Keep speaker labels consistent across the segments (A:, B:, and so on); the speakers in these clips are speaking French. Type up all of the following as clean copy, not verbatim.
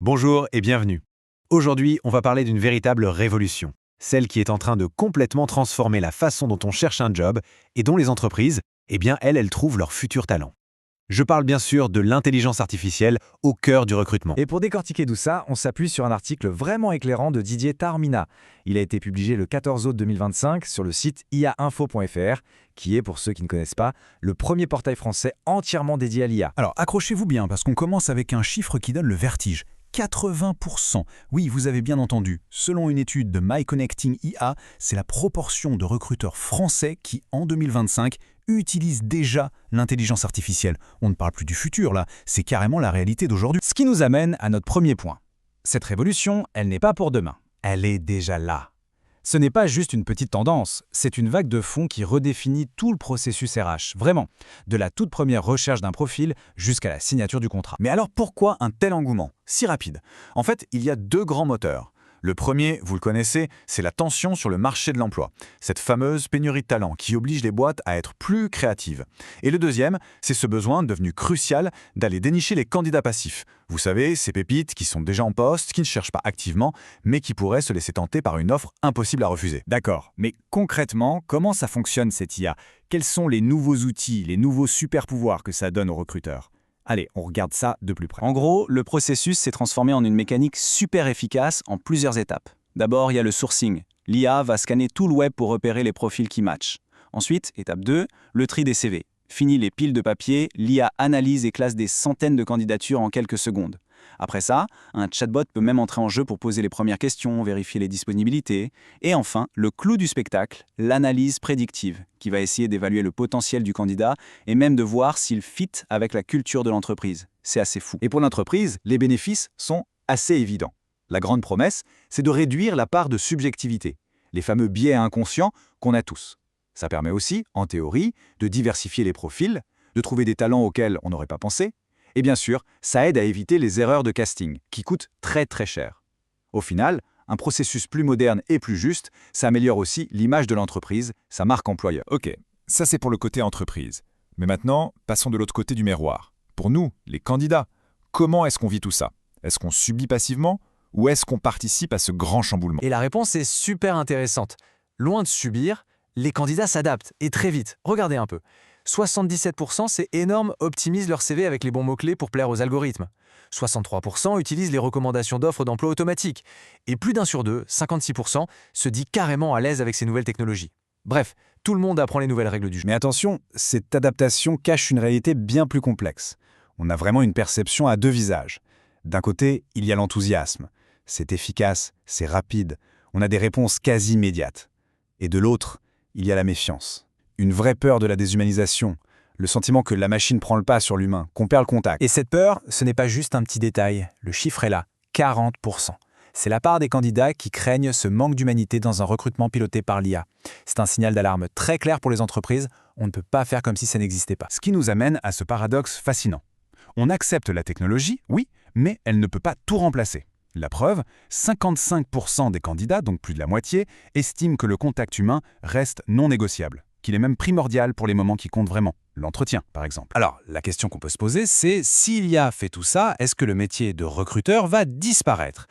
A: Bonjour et bienvenue. Aujourd'hui, on va parler d'une véritable révolution, celle qui est en train de complètement transformer la façon dont on cherche un job et dont les entreprises, elles trouvent leurs futurs talents. Je parle bien sûr de l'intelligence artificielle au cœur du recrutement.
B: Et pour décortiquer tout ça, on s'appuie sur un article vraiment éclairant de Didier Taormina. Il a été publié le 14 août 2025 sur le site iainfo.fr, qui est, pour ceux qui ne connaissent pas, le premier portail français entièrement dédié à l'IA.
C: Alors accrochez-vous bien parce qu'on commence avec un chiffre qui donne le vertige. 80%. Oui, vous avez bien entendu. Selon une étude de MyConnecting IA, c'est la proportion de recruteurs français qui, en 2025, utilisent déjà l'intelligence artificielle. On ne parle plus du futur là, c'est carrément la réalité d'aujourd'hui.
B: Ce qui nous amène à notre premier point. Cette révolution, elle n'est pas pour demain. Elle est déjà là. Ce n'est pas juste une petite tendance, c'est une vague de fond qui redéfinit tout le processus RH, vraiment, de la toute première recherche d'un profil jusqu'à la signature du contrat.
D: Mais alors pourquoi un tel engouement, si rapide? En fait, il y a deux grands moteurs. Le premier, vous le connaissez, c'est la tension sur le marché de l'emploi, cette fameuse pénurie de talent qui oblige les boîtes à être plus créatives. Et le deuxième, c'est ce besoin devenu crucial d'aller dénicher les candidats passifs. Vous savez, ces pépites qui sont déjà en poste, qui ne cherchent pas activement, mais qui pourraient se laisser tenter par une offre impossible à refuser.
B: D'accord, mais concrètement, comment ça fonctionne cette IA? Quels sont les nouveaux outils, les nouveaux super-pouvoirs que ça donne aux recruteurs? Allez, on regarde ça de plus près.
E: En gros, le processus s'est transformé en une mécanique super efficace en plusieurs étapes. D'abord, il y a le sourcing. L'IA va scanner tout le web pour repérer les profils qui matchent. Ensuite, étape 2, le tri des CV. Fini les piles de papier, l'IA analyse et classe des centaines de candidatures en quelques secondes. Après ça, un chatbot peut même entrer en jeu pour poser les premières questions, vérifier les disponibilités. Et enfin, le clou du spectacle, l'analyse prédictive, qui va essayer d'évaluer le potentiel du candidat et même de voir s'il fit avec la culture de l'entreprise. C'est assez fou.
D: Et pour l'entreprise, les bénéfices sont assez évidents. La grande promesse, c'est de réduire la part de subjectivité, les fameux biais inconscients qu'on a tous. Ça permet aussi, en théorie, de diversifier les profils, de trouver des talents auxquels on n'aurait pas pensé. Et bien sûr, ça aide à éviter les erreurs de casting, qui coûtent très très cher. Au final, un processus plus moderne et plus juste, ça améliore aussi l'image de l'entreprise, sa marque employeur.
C: Ok, ça c'est pour le côté entreprise. Mais maintenant, passons de l'autre côté du miroir. Pour nous, les candidats, comment est-ce qu'on vit tout ça? Est-ce qu'on subit passivement ou est-ce qu'on participe à ce grand chamboulement?
B: Et la réponse est super intéressante. Loin de subir, les candidats s'adaptent, et très vite. Regardez un peu. 77%, c'est énorme, optimisent leur CV avec les bons mots-clés pour plaire aux algorithmes. 63% utilisent les recommandations d'offres d'emploi automatiques. Et plus d'un sur deux, 56%, se dit carrément à l'aise avec ces nouvelles technologies. Bref, tout le monde apprend les nouvelles règles du jeu.
C: Mais attention, cette adaptation cache une réalité bien plus complexe. On a vraiment une perception à deux visages. D'un côté, il y a l'enthousiasme. C'est efficace, c'est rapide, on a des réponses quasi immédiates. Et de l'autre, il y a la méfiance. Une vraie peur de la déshumanisation, le sentiment que la machine prend le pas sur l'humain, qu'on perd le contact.
B: Et cette peur, ce n'est pas juste un petit détail. Le chiffre est là, 40%. C'est la part des candidats qui craignent ce manque d'humanité dans un recrutement piloté par l'IA. C'est un signal d'alarme très clair pour les entreprises. On ne peut pas faire comme si ça n'existait pas.
C: Ce qui nous amène à ce paradoxe fascinant. On accepte la technologie, oui, mais elle ne peut pas tout remplacer. La preuve, 55% des candidats, donc plus de la moitié, estiment que le contact humain reste non négociable, qu'il est même primordial pour les moments qui comptent vraiment, l'entretien par exemple.
B: Alors, la question qu'on peut se poser, c'est si l'IA fait tout ça, est-ce que le métier de recruteur va disparaître?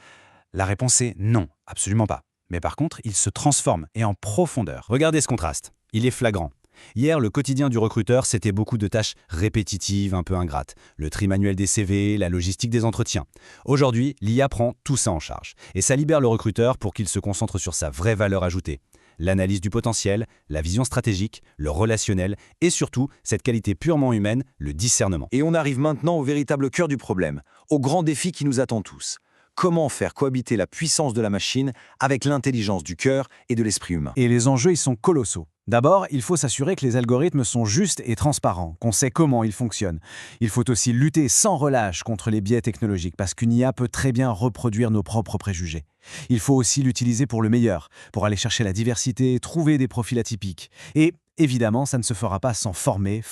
B: La réponse est non, absolument pas. Mais par contre, il se transforme, et en profondeur.
F: Regardez ce contraste, il est flagrant. Hier, le quotidien du recruteur, c'était beaucoup de tâches répétitives, un peu ingrates. Le tri manuel des CV, la logistique des entretiens. Aujourd'hui, l'IA prend tout ça en charge. Et ça libère le recruteur pour qu'il se concentre sur sa vraie valeur ajoutée. L'analyse du potentiel, la vision stratégique, le relationnel et surtout, cette qualité purement humaine, le discernement.
D: Et on arrive maintenant au véritable cœur du problème, au grand défi qui nous attend tous. Comment faire cohabiter la puissance de la machine avec l'intelligence du cœur et de l'esprit humain?
B: Et les enjeux, ils sont colossaux. D'abord, il faut s'assurer que les algorithmes sont justes et transparents, qu'on sait comment ils fonctionnent. Il faut aussi lutter sans relâche contre les biais technologiques, parce qu'une IA peut très bien reproduire nos propres préjugés. Il faut aussi l'utiliser pour le meilleur, pour aller chercher la diversité, trouver des profils atypiques. Et évidemment, ça ne se fera pas sans former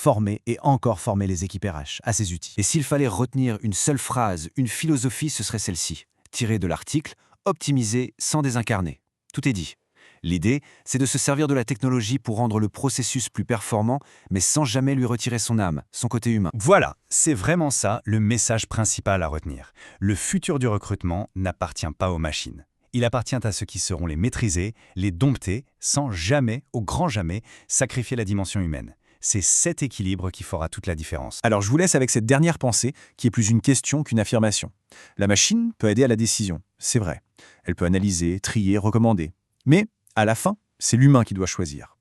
B: et encore former les équipes RH à ces outils.
G: Et s'il fallait retenir une seule phrase, une philosophie, ce serait celle-ci. Tirée de l'article « Optimiser sans désincarner ». Tout est dit.
B: L'idée, c'est de se servir de la technologie pour rendre le processus plus performant, mais sans jamais lui retirer son âme, son côté humain.
F: Voilà, c'est vraiment ça le message principal à retenir. Le futur du recrutement n'appartient pas aux machines. Il appartient à ceux qui sauront les maîtriser, les dompter, sans jamais, au grand jamais, sacrifier la dimension humaine. C'est cet équilibre qui fera toute la différence.
E: Alors je vous laisse avec cette dernière pensée qui est plus une question qu'une affirmation. La machine peut aider à la décision, c'est vrai. Elle peut analyser, trier, recommander. Mais à la fin, c'est l'humain qui doit choisir.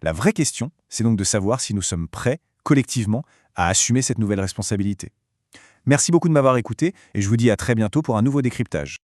E: La vraie question, c'est donc de savoir si nous sommes prêts, collectivement, à assumer cette nouvelle responsabilité. Merci beaucoup de m'avoir écouté et je vous dis à très bientôt pour un nouveau décryptage.